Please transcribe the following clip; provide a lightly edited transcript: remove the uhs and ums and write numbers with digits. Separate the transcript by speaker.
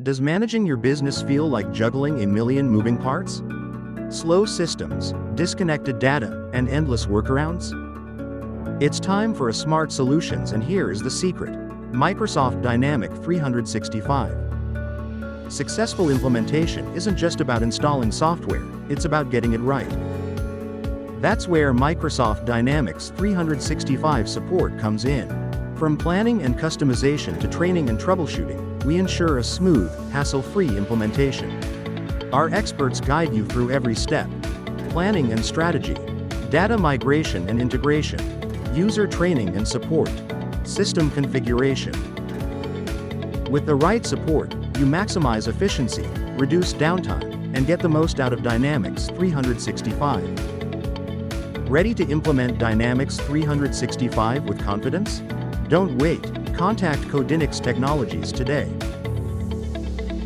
Speaker 1: Does managing your business feel like juggling a million moving parts? Slow systems, disconnected data, and endless workarounds? It's time for a smart solutions, and here is the secret. Microsoft Dynamics 365. Successful implementation isn't just about installing software, it's about getting it right. That's where Microsoft Dynamics 365 support comes in. From planning and customization to training and troubleshooting, we ensure a smooth, hassle-free implementation. Our experts guide you through every step: planning and strategy, data migration and integration, user training and support, system configuration. With the right support, you maximize efficiency, reduce downtime, and get the most out of Dynamics 365. Ready to implement Dynamics 365 with confidence? Don't wait. Contact Codinix Technologies today.